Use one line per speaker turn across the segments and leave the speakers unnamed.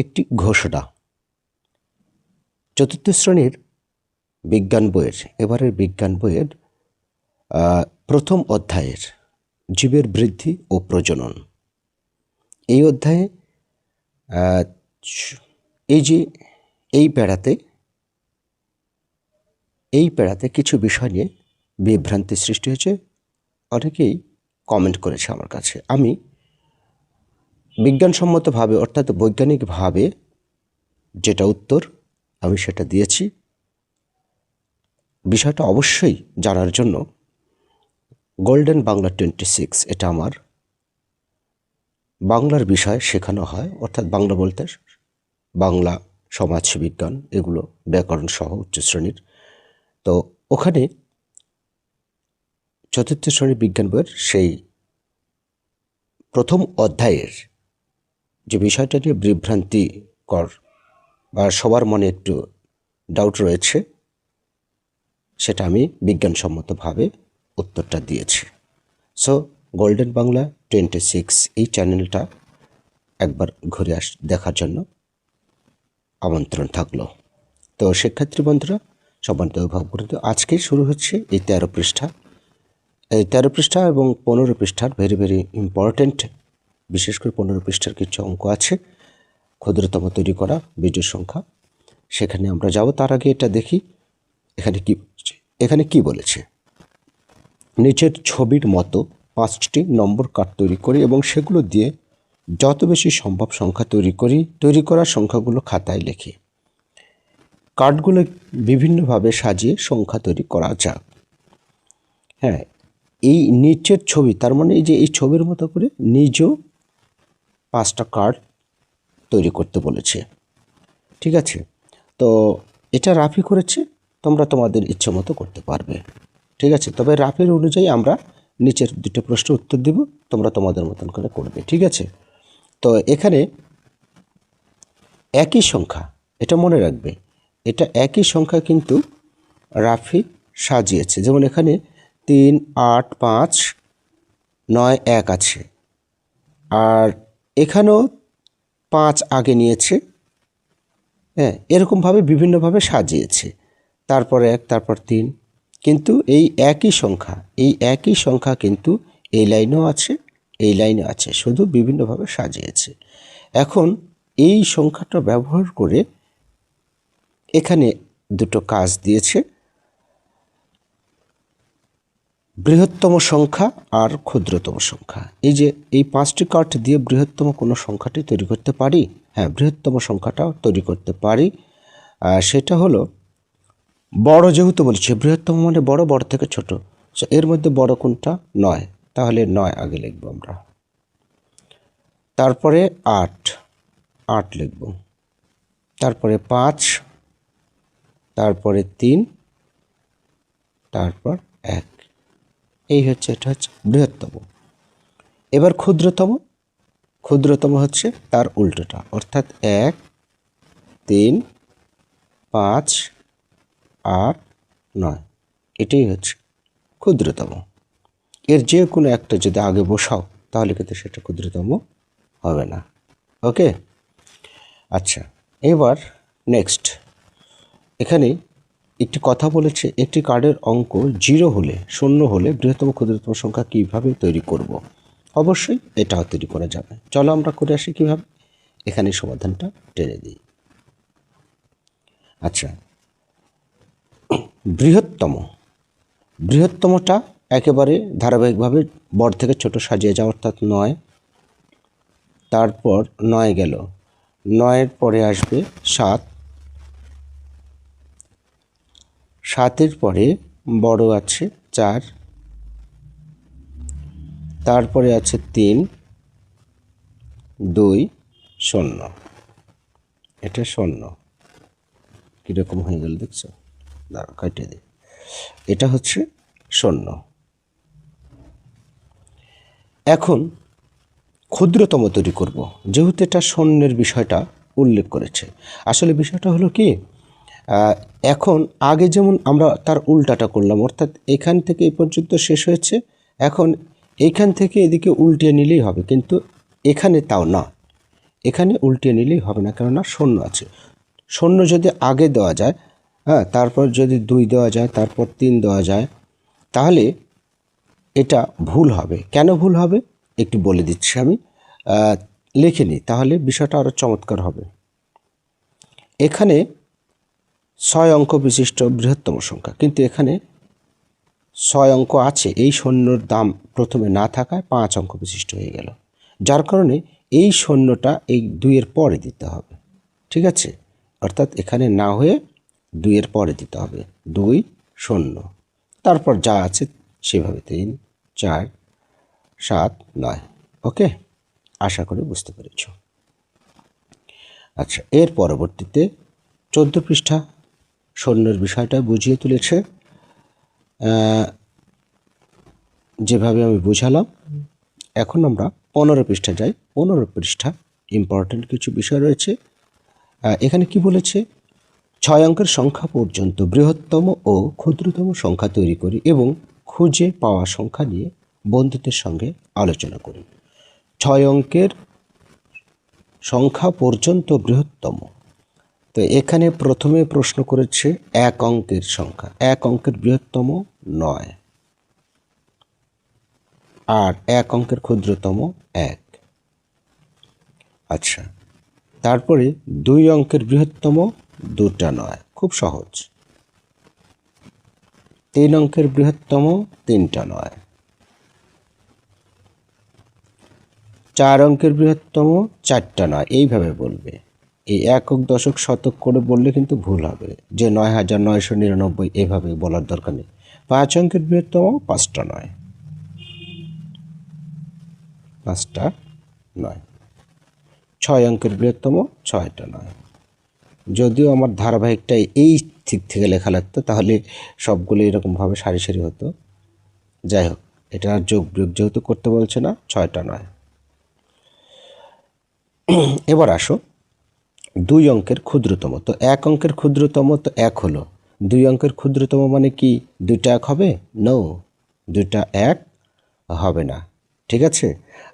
একটি ঘোষণা। চতুর্থ শ্রেণীর বিজ্ঞান বইয়ের এবারের বিজ্ঞান বইয়ের প্রথম অধ্যায়ের জীবের বৃদ্ধি ও প্রজনন, এই অধ্যায়ে এই পেড়াতে কিছু বিষয় নিয়ে বিভ্রান্তি সৃষ্টি হয়েছে। অনেকেই কমেন্ট করেছে আমার কাছে। আমি বিজ্ঞানসম্মতভাবে অর্থাৎ বৈজ্ঞানিকভাবে যেটা উত্তর আমি সেটা দিয়েছি। বিষয়টা অবশ্যই জানার জন্য গোল্ডেন বাংলা 26 এটা আমার বাংলার বিষয় শেখানো হয়, অর্থাৎ বাংলা বলতে বাংলা, সমাজবিজ্ঞান, এগুলো ব্যাকরণ সহ উচ্চ শ্রেণীর। তো ওখানে চতুর্থ শ্রেণীর বিজ্ঞান বইয়ের সেই প্রথম অধ্যায়ের যে বিষয়টা নিয়ে বিভ্রান্তিকর বা সবার মনে একটু ডাউট রয়েছে, সেটা আমি বিজ্ঞানসম্মতভাবে উত্তরটা দিয়েছি। সো গোল্ডেন বাংলা 26 এই চ্যানেলটা একবার ঘুরে দেখার জন্য আমন্ত্রণ থাকলো। তো শিক্ষার্থী বন্ধুরা, সম্মানিত অভিভাবক, আজকে শুরু হচ্ছে এই 13 পৃষ্ঠা। এই 13 পৃষ্ঠা এবং 15 পৃষ্ঠার ভেরি ভেরি ইম্পর্টেন্ট, বিশেষ করে 15 পৃষ্ঠার কিছু অঙ্ক আছে ক্ষুদ্রতম তৈরি করা বিজোড় সংখ্যা, সেখানে আমরা যাব। তার আগে এটা দেখি এখানে কি বলেছে। নিচের ছবির মতো 5টি নম্বর কার্ড তৈরি করি এবং সেগুলো দিয়ে যত বেশি সম্ভব সংখ্যা তৈরি করা সংখ্যাগুলো খাতায় লিখি। কার্ডগুলো বিভিন্নভাবে সাজিয়ে সংখ্যা তৈরি করা যাক। হ্যাঁ, এই নিচের ছবি, তার মানে এই যে এই ছবির মতো করে নিজেও 5টা কার্ড তৈরি করতে বলেছে। ঠিক আছে, তো এটা রাফি করেছে, তোমরা তোমাদের ইচ্ছে মতো করতে পারবে। ঠিক আছে, তবে রাফির অনুযায়ী আমরা নিচের দুটো প্রশ্নের উত্তর দেব, তোমরা তোমাদের মতন করে করবে। ঠিক আছে, তো এখানে একই সংখ্যা, এটা মনে রাখবে, এটা একই সংখ্যা কিন্তু রাফি সাজিয়েছে। যেমন এখানে 3, 8, 5, 9, 1 আছে, আর এখানেও 5 আগে নিয়েছে। হ্যাঁ, এরকমভাবে বিভিন্নভাবে সাজিয়েছে, তারপর 1, তারপর 3, কিন্তু এই একই সংখ্যা কিন্তু এই লাইনেও আছে, এই লাইনে আছে, শুধু বিভিন্নভাবে সাজিয়েছে। এখন এই সংখ্যাটা ব্যবহার করে এখানে দুটো কাজ দিয়েছে, বৃহত্তম সংখ্যা আর ক্ষুদ্রতম সংখ্যা। এই যে এই 5টি কার্ড দিয়ে বৃহত্তম কোনো সংখ্যাটি তৈরি করতে পারি। হ্যাঁ, বৃহত্তম সংখ্যাটাও তৈরি করতে পারি। সেটা হলো বড়, যেহেতু বলছে বৃহত্তম মানে বড়, বড় থেকে ছোট, এর মধ্যে বড় কোনটা? 9, তাহলে 9 আগে লিখব আমরা। তারপরে 8 লিখব, তারপরে 5, তারপরে 3, তারপর 1। এটা হচ্ছে বৃহত্তম। এবার ক্ষুদ্রতম হচ্ছে তার উল্টোটা, অর্থাৎ 1, 3, 5, 8, 9, এটাই হচ্ছে ক্ষুদ্রতম। এর যে কোনো একটা যদি আগে বসাও তাহলে কিন্তু সেটা ক্ষুদ্রতম হবে না। ওকে, আচ্ছা, এবার নেক্সট, এখানে একটি কথা বলেছে, একটি কার্ডের অঙ্ক 0 হলে বৃহত্তম ক্ষুদ্রতম সংখ্যা কীভাবে তৈরি করব। অবশ্যই এটাও তৈরি করা যাবে। চলো আমরা করে আসি কীভাবে। এখানে সমাধানটা টেনে দিই। আচ্ছা, বৃহত্তমটা একেবারে ধারাবাহিকভাবে বড় থেকে ছোট সাজিয়ে যাওয়া, অর্থাৎ 9, তারপর 9 গেল, 9-এর পরে আসবে 7, 7-এর পরে বড় আছে 4, তারপরে আছে 3, 2, 0। এটা 0 কীরকম হয়ে গেল দেখছো, দাঁড়া কেটে দিই। এটা হচ্ছে 0। এখন ক্ষুদ্রতম তৈরি করব, যেহেতু এটা শূন্যের বিষয়টা উল্লেখ করেছে। আসলে বিষয়টা হলো কি, এখন আগে যেমন আমরা তার উল্টাটা করলাম, অর্থাৎ এখান থেকে এই পর্যন্ত শেষ হয়েছে, এখন এইখান থেকে এদিকে উল্টিয়ে নিলেই হবে, কিন্তু এখানে তাও না। এখানে উল্টে নিলেই হবে না, কেননা শূন্য আছে। শূন্য যদি আগে দেওয়া যায়, হ্যাঁ, তারপর যদি 2 দেওয়া যায়, তারপর 3 দেওয়া যায়, তাহলে এটা ভুল হবে। কেন ভুল হবে একটু বলে দিচ্ছি আমি, লিখে নিই, তাহলে বিষয়টা আরও চমৎকার হবে। এখানে 6 অঙ্ক বিশিষ্ট বৃহত্তম সংখ্যা, কিন্তু এখানে 6 অঙ্ক আছে, এই শূন্যর দাম প্রথমে না থাকায় 5 অঙ্ক বিশিষ্ট হয়ে গেল, যার কারণে এই শূন্যটা এই 2-এর পরে দিতে হবে। ঠিক আছে, অর্থাৎ এখানে না হয়ে 2-এর পরে দিতে হবে, 2 শূন্য, তারপর যা আছে সেভাবে 3 4 7 9। ওকে, আশা করি বুঝতে পেরেছ। আচ্ছা, এর পরবর্তীতে 14 পৃষ্ঠা শূন্যের বিষয়টা বুঝিয়ে তুলেছে যেভাবে আমি বুঝালাম। এখন আমরা 15 পৃষ্ঠা যাই। 15 পৃষ্ঠা ইম্পর্টেন্ট কিছু বিষয় রয়েছে। এখানে কি বলেছে, 6 অঙ্কের সংখ্যা পর্যন্ত বৃহত্তম ও ক্ষুদ্রতম সংখ্যা তৈরি করি এবং খুঁজে পাওয়া সংখ্যা নিয়ে বন্ধুদের সঙ্গে আলোচনা করি। 6 অঙ্কের সংখ্যা পর্যন্ত বৃহত্তম, তো এখানে প্রথমে প্রশ্ন করেছে 1 অঙ্কের সংখ্যা, 1 অঙ্কের বৃহত্তম 9, আর 1 অঙ্কের ক্ষুদ্রতম 1। আচ্ছা, তারপরে 2 অঙ্কের বৃহত্তম 2টা 9, খুব সহজ। 3 অঙ্কের বৃহত্তম 3টা 9, 4 অঙ্কের বৃহত্তম 4টা 9। এইভাবে বলবে, এই একক দশক শতক করে বললে কিন্তু ভুল হবে, যে 9999 এভাবে বলার দরকার নেই। 5 অঙ্কের বৃহত্তম 5টা 9, 5টা 9। 6 অঙ্কের বৃহত্তম 6টা 9। যদিও আমার ধারাবাহিকটা এই দিক থেকে লেখা লাগতো, তাহলে সবগুলো এরকমভাবে সারি সারি হতো। যাই হোক, এটা যোগ বিয়োগ যেহেতু করতে বলছে না, 6টা 9। এবার আসো 2 অঙ্কের ক্ষুদ্রতম। তো 1 অঙ্কের ক্ষুদ্রতম তো 1 হলো, 2 অঙ্কের ক্ষুদ্রতম মানে কি 2টা 1 হবে? নো, 2টা 1 হবে না। ঠিক আছে,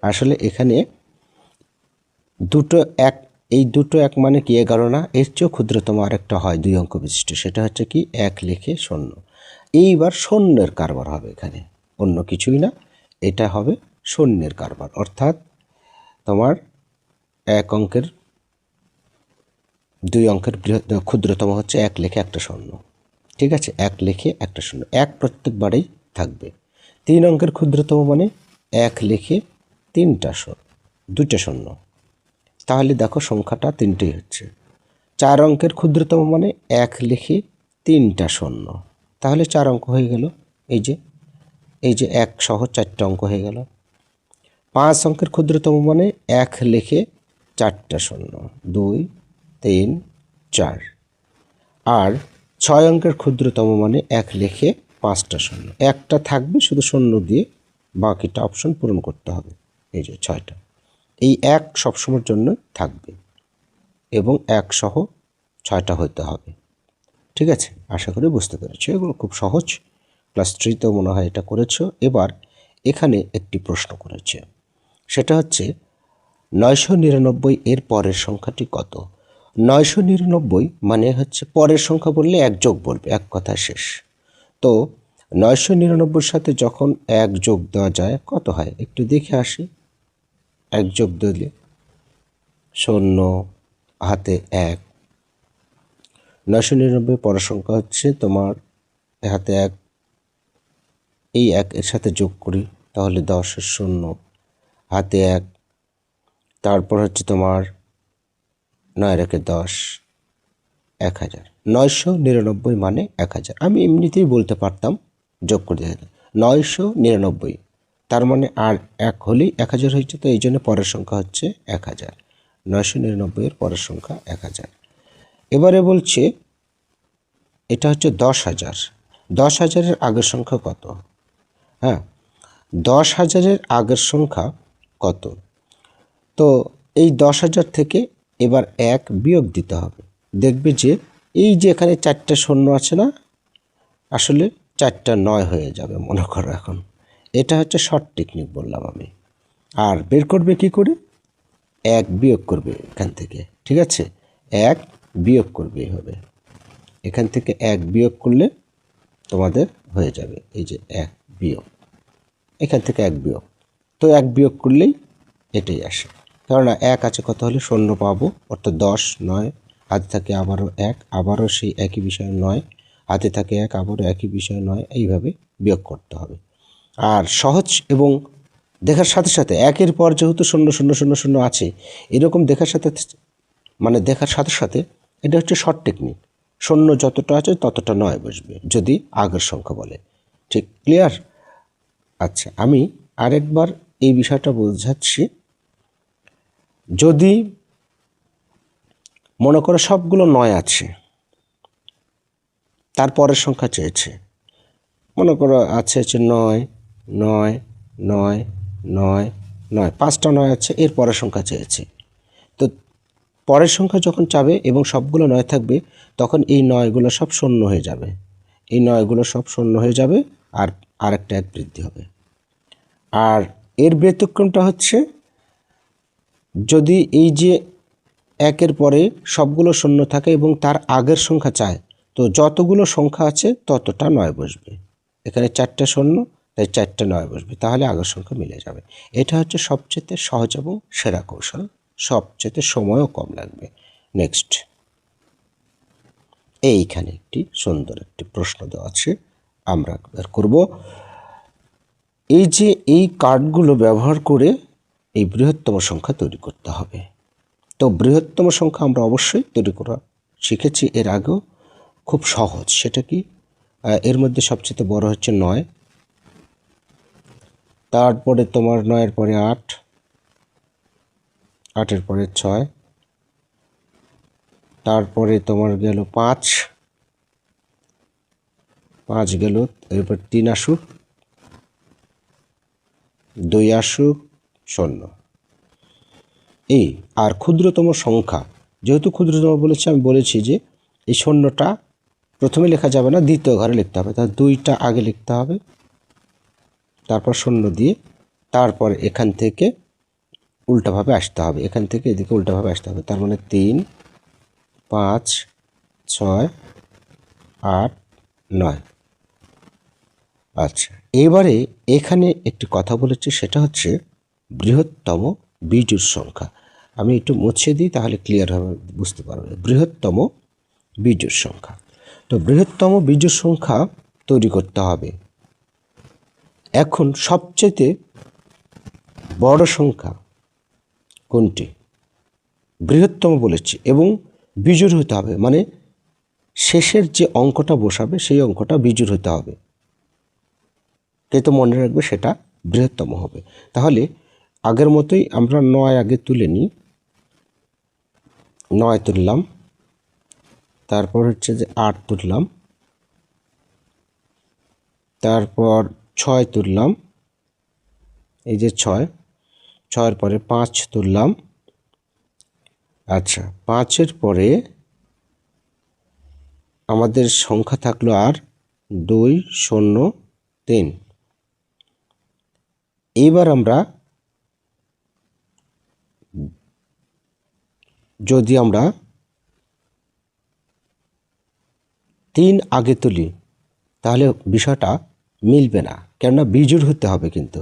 আসলে এখানে দুটো 1, এই দুটো 1 মানে কি 11 না, এর চেয়েও ক্ষুদ্রতম আরেকটা হয় 2 অঙ্ক বিশিষ্ট, সেটা হচ্ছে কি 1 লিখে শূন্য। এইবার শূন্যের কারবার হবে এখানে, অন্য কিছুই না, এটা হবে শূন্যের কারবার। অর্থাৎ তোমার 1 অঙ্কের 2 অঙ্কের ক্ষুদ্রতম হচ্ছে 1 লিখে একটা শূন্য। ঠিক আছে, 1 লিখে একটা শূন্য, 1 প্রত্যেকবারেই থাকবে। 3 অঙ্কের ক্ষুদ্রতম মানে 1 লিখে 2টা শূন্য, তাহলে দেখো সংখ্যাটা 3টেই হচ্ছে। 4 অঙ্কের ক্ষুদ্রতম মানে 1 লিখে 3টা শূন্য, তাহলে 4 অঙ্ক হয়ে গেল। এই যে 1 সহ 4টা অঙ্ক হয়ে গেল। 5 অঙ্কের ক্ষুদ্রতম মানে 1 লিখে 4টা শূন্য, 2 3 4। আর 6 অঙ্কের ক্ষুদ্রতম মানে 1 লিখে 5টা শূন্য, একটা থাকবে শুধু শূন্য দিয়ে, বাকিটা অপশন পূরণ করতে হবে। এই যে 6টা, এই 1 সবসময়ের জন্য থাকবে এবং 1 সহ 6টা হতে হবে। ঠিক আছে, আশা করি বুঝতে পেরেছো। এগুলো খুব সহজ, ক্লাস 3তেও মনে হয় এটা করেছো। এবার এখানে একটি প্রশ্ন করেছে, সেটা হচ্ছে 999 এর পরের সংখ্যাটি কত? 999 মানে হচ্ছে পরের সংখ্যা বললে 1 যোগ বলবে, এক কথা শেষ। তো 999 সাথে যখন 1 যোগ দেওয়া যায় কত হয় একটু দেখে আসি। 1 যোগ দিলে 0, হাতে 1। 999 পরের সংখ্যা হচ্ছে তোমার হাতে 1, এই 1 এর সাথে যোগ করি তাহলে 10, 0, হাতে 1, তারপর হচ্ছে তোমার 9 রেখে 10, 1000। 999 মানে 1000। আমি এমনিতেই বলতে পারতাম যোগ করে দিতে 999, তার মানে আর 1 হলেই 1000 হয়েছে, তো এই জন্য পরের সংখ্যা হচ্ছে 1000। 999 এর পরের সংখ্যা 1000। এবারে বলছে এটা হচ্ছে 10,000। 10,000-এর আগের সংখ্যা কত? হ্যাঁ, 10,000-এর আগের সংখ্যা কত? তো এই 10,000 থেকে এবার 1 বিয়োগ দিতে হবে। দেখবে যে এই যে এখানে 4টা শূন্য আছে না, আসলে 4টা 9 হয়ে যাবে মনে করো। এখন এটা হচ্ছে শর্ট টেকনিক বললাম আমি। আর বের করবে কি করে? 1 বিয়োগ করবে এখান থেকে, ঠিক আছে? 1 বিয়োগ করবে এইভাবে, এখান থেকে 1 বিয়োগ করলে তোমাদের হয়ে যাবে এই যে 1 বিয়োগ, এখান থেকে 1 বিয়োগ, তো 1 বিয়োগ করলেই এটাই আসে। কেননা 1 আছে কত হলে 0 পাবো, অর্থাৎ 10, 9 হাতে থাকে আবারও 1, আবারও সেই একই বিষয় 9 হাতে থাকে 1, আবারও একই বিষয় 9, এইভাবে বিয়োগ করতে হবে। আর সহজ এবং দেখার সাথে সাথে 1-এর পর যেহেতু 0 0 0 0 আছে, এরকম দেখার সাথে দেখার সাথে সাথে এটা হচ্ছে শর্ট টেকনিক, 0 যতটা আছে ততটা 9 বসবে যদি আগের সংখ্যা বলে। ঠিক ক্লিয়ার? আচ্ছা, আমি আরেকবার এই বিষয়টা বোঝাচ্ছি। যদি মনে করো সবগুলো 9 আছে, তারপরের সংখ্যা চেয়েছে, মনে করো আছে 9 9 9 9 9, 5টা 9 আছে, এর পরের সংখ্যা চেয়েছে। তো পরের সংখ্যা যখন চাবে এবং সবগুলো 9 থাকবে, তখন এই 9গুলো সব 0 হয়ে যাবে, এই 9গুলো সব 0 হয়ে যাবে, আর আরেকটা 1 বৃদ্ধি হবে। আর এর ব্যতিক্রমটা হচ্ছে যদি এই যে 1-এর পরে সবগুলো 0 থাকে এবং তার আগের সংখ্যা চায়, তো যতগুলো সংখ্যা আছে ততটা 9 বসবে। এখানে 4টা 0, তাই 4টা 9 বসবে, তাহলে আগের সংখ্যা মিলে যাবে। এটা হচ্ছে সবচেয়ে সহজ এবং সেরা কৌশল, সবচেয়ে সময়ও কম লাগবে। নেক্সট, এইখানে একটি সুন্দর একটি প্রশ্ন দেওয়া আছে, আমরা বের করব। এই যে এই কার্ডগুলো ব্যবহার করে এই বৃহত্তম সংখ্যা তৈরি করতে হবে। তো বৃহত্তম সংখ্যা আমরা অবশ্যই তৈরি করা শিখেছি এর আগেও, খুব সহজ। সেটা কি? এর মধ্যে সবচেয়ে বড় হচ্ছে 9, তারপরে তোমার 9-এর পরে 8, 8-এর পরে 6, তারপরে তোমার গেল 5, 5 গেল, এরপর 3 আসুক, 2 আসুক, 0। এই আর ক্ষুদ্রতম সংখ্যা, যেহেতু ক্ষুদ্রতম বলেছি, আমি বলেছি যে এই 0টা প্রথমে লেখা যাবে না, দ্বিতীয় ঘরে লিখতে হবে, তার 2টা আগে লিখতে হবে, তারপর 0 দিয়ে, তারপর এখান থেকে উল্টাভাবে আসতে হবে, এখান থেকে এদিকে উল্টাভাবে আসতে হবে। তার মানে 3 5 6 8 9। আচ্ছা, এবারে এখানে একটি কথা বলেছি, সেটা হচ্ছে বৃহত্তম বিজোড় সংখ্যা। আমি একটু মুছে দিই, তাহলে ক্লিয়ারভাবে বুঝতে পারবে। বৃহত্তম বিজোড় সংখ্যা, তো বৃহত্তম বিজোড় সংখ্যা তৈরি করতে হবে। এখন সবচেয়ে বড় সংখ্যা কোনটি? বৃহত্তম বলেছি, এবং বিজোড় হতে হবে, মানে শেষের যে অঙ্কটা বসাবে সেই অঙ্কটা বিজোড় হতে হবে। তো মনে রাখবে সেটা বৃহত্তম হবে। তাহলে আগের মতোই আমরা 9 আগে তুলে নিই, 9 তুললাম, তারপর হচ্ছে যে 8 তুললাম, তারপর 6 তুললাম, এই যে 6-এর পরে 5 তুললাম। আচ্ছা, 5-এর পরে আমাদের সংখ্যা থাকলো আর 2 0 3। এইবার আমরা যদি আমরা 3 আগে তুলি, তাহলে বিষয়টা মিলবে না, কেননা বিজোড় হতে হবে, কিন্তু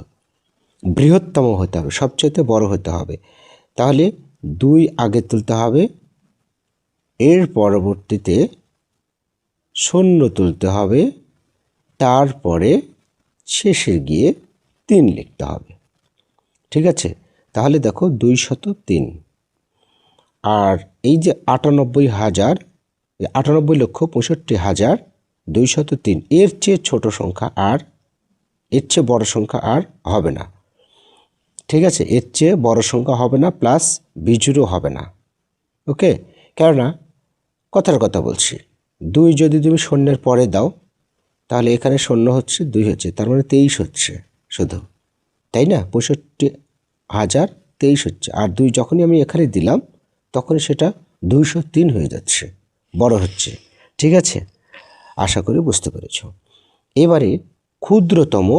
বৃহত্তম হতে হবে, সবচেয়ে বড় হতে হবে। তাহলে 2 আগে তুলতে হবে, এর পরবর্তীতে 0 তুলতে হবে, তারপরে শেষে গিয়ে 3 লিখতে হবে। ঠিক আছে? তাহলে দেখো 203। আর এই যে 98,65,203, এর চেয়ে ছোট সংখ্যা আর, এর চেয়ে বড় সংখ্যা আর হবে না। ঠিক আছে? এর চেয়ে বড় সংখ্যা হবে না, প্লাস বিজোড়ও হবে না। ওকে? কেননা কথার কথা বলছি, 2 যদি তুমি 0-এর পরে দাও, তাহলে এখানে 0 হচ্ছে, 2 হচ্ছে, তার মানে 23 হচ্ছে শুধু, তাই না? 65,023 হচ্ছে। আর 2 যখনই আমি এখানে দিলাম, তখন সেটা 203 হয়ে যাচ্ছে, বড় হচ্ছে। ঠিক আছে? আশা করি বুঝতে পেরেছ। এবারে ক্ষুদ্রতম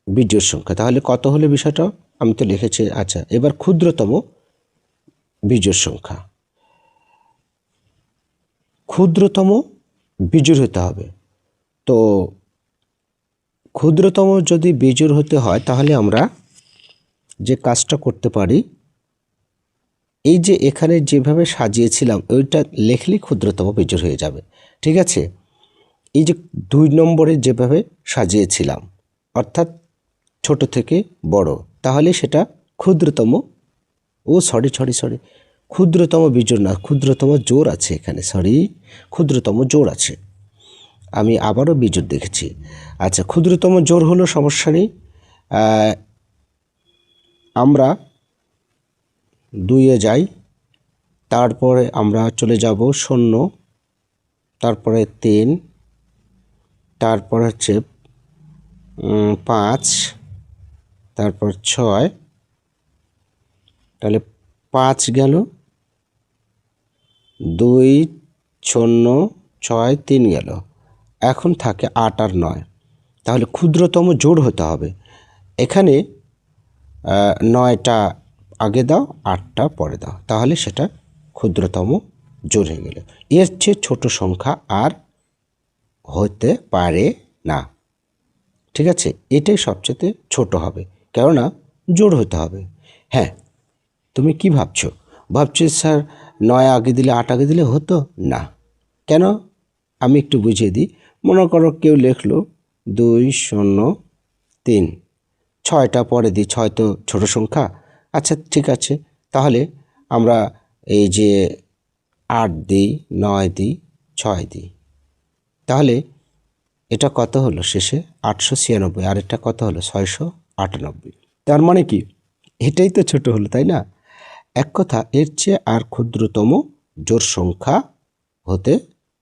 বিজোড় সংখ্যা, তাহলে কত হলে বিষয়টা আমি তো লিখেছি। আচ্ছা, এবার ক্ষুদ্রতম বিজোড় সংখ্যা, ক্ষুদ্রতম বিজোড় হতে হবে। তো ক্ষুদ্রতম যদি বিজোড় হতে হয় তাহলে আমরা যে কাজটা করতে পারি, এই যে এখানে যেভাবে সাজিয়েছিলাম ওইটা লেখলেই ক্ষুদ্রতম বিজোড় হয়ে যাবে। ঠিক আছে, এই যে 2 নম্বরে যেভাবে সাজিয়েছিলাম, অর্থাৎ ছোট থেকে বড়, তাহলে সেটা ক্ষুদ্রতম, সরি, ক্ষুদ্রতম বিজোড় না, ক্ষুদ্রতম জোড় আছে এখানে, ক্ষুদ্রতম জোড় আছে, আমি আবারও বিজোড় দেখেছি। আচ্ছা, ক্ষুদ্রতম জোড় হলো, সমস্যা নেই। আমরা 2-এ যাই, তারপরে আমরা চলে যাব 0, তারপরে 3, তারপর হচ্ছে 5, তারপর 6, তাহলে 5 গেল, 2, 0, 6, 3 গেল, এখন থাকে 8 আর 9। তাহলে ক্ষুদ্রতম জোড় হতে হবে। এখানে 9টা আগে দাও, 8টা পরে দাও, তাহলে সেটা ক্ষুদ্রতম জোড় হয়ে গেল। এর চেয়ে ছোট সংখ্যা আর হতে পারে না। ঠিক আছে, এটাই সবচেয়ে ছোট হবে, কেননা জোড় হতে হবে। হ্যাঁ, তুমি কি ভাবছো? স্যার 9 আগে দিলে 8 আগে দিলে হতো না কেন? আমি একটু বুঝিয়ে দিই। মনে করো কেউ লিখলো 2, 0, 3, 6টা পরে দিই, 6 তো ছোট সংখ্যা। আচ্ছা ঠিক আছে, তাহলে আমরা এই যে 8 দিই, 9 দিই, 6 দিই, তাহলে এটা কত হলো শেষে? 896, আর এটা কত হলো? 698। তার মানে কি, এটাই তো ছোট হলো, তাই না? এক কথা, এর চেয়ে আর ক্ষুদ্রতম জোড় সংখ্যা হতে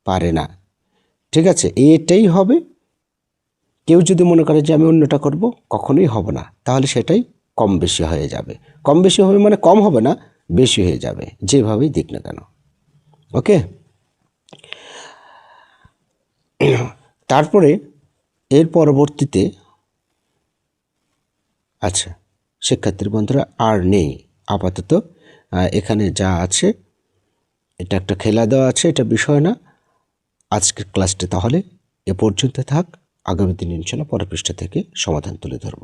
পারে না। ঠিক আছে, এটাই হবে। কেউ যদি মনে করে যে আমি অন্যটা করব, কখনোই হবে না, তাহলে সেটাই কম বেশি হয়ে যাবে। কম বেশি হবে মানে কম হবে না, বেশি হয়ে যাবে, যেভাবেই দিক না কেন। ওকে, তারপরে এর পরবর্তীতে, আচ্ছা শিক্ষার্থী বন্ধুরা আর নেই আপাতত, এখানে যা আছে এটা একটা খেলা দেওয়া আছে, এটা বিষয় না। আজকের ক্লাসটি তাহলে এ পর্যন্ত থাক। আগামী দিন ইনশাল্লাহ পরের পৃষ্ঠা থেকে সমাধান তুলে ধরব।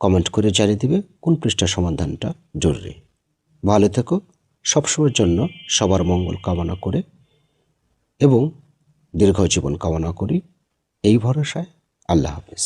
কমেন্ট করে জানিয়ে দিবে কোন পৃষ্ঠার সমাধানটা জরুরি। ভালো থেকো, সবসময়ের জন্য সবার মঙ্গল কামনা করে এবং দীর্ঘ জীবন কামনা করি, এই ভরসায়। আল্লাহ হাফেজ।